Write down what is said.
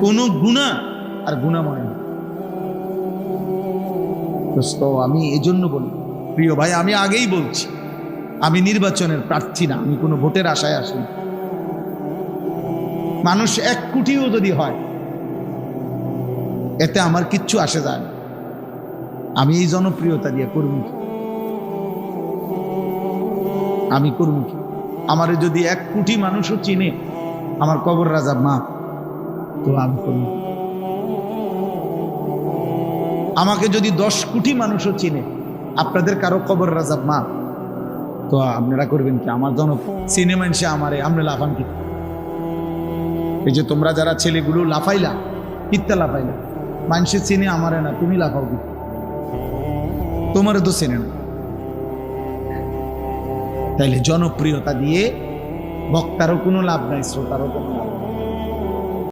কোনো গুনাহ আর গুনাহ মনে হয়। দোস্ত, আমি এজন্য বলি, প্রিয় ভাই, আমি আগেই বলছি, আমি নির্বাচনের প্রার্থী না, আমি কোনো ভোটের আশায় আসিনি। মানুষ 1 কোটিও যদি হয় এতে আমার কিচ্ছু আসে যায় না। আমি এই জনপ্রিয়তা দিয়ে করব কি? আমি করব কি? আমারে যদি 1 কোটি মানুষও চিনে আমার কবর রাজা মা, তো আমি করব। আমাকে যদি 10 কোটি মানুষও চিনে, আপনাদের কারো কবর রাজা মা, তো আপনারা করবেন কি? আমার জন চিনে মানুষে আমারে, আমরা লাফান কি? এই যে তোমরা যারা ছেলেগুলো লাফাইলা, কিত্তা লাফাইলা, মানুষে চিনে আমারে না, তুমি লাফাও কি? তোমারে তো চেনে না। তাইলে জনপ্রিয়তা দিয়ে বক্তারও কোনো লাভ নাই, শ্রোতারও কোনো লাভ নাই।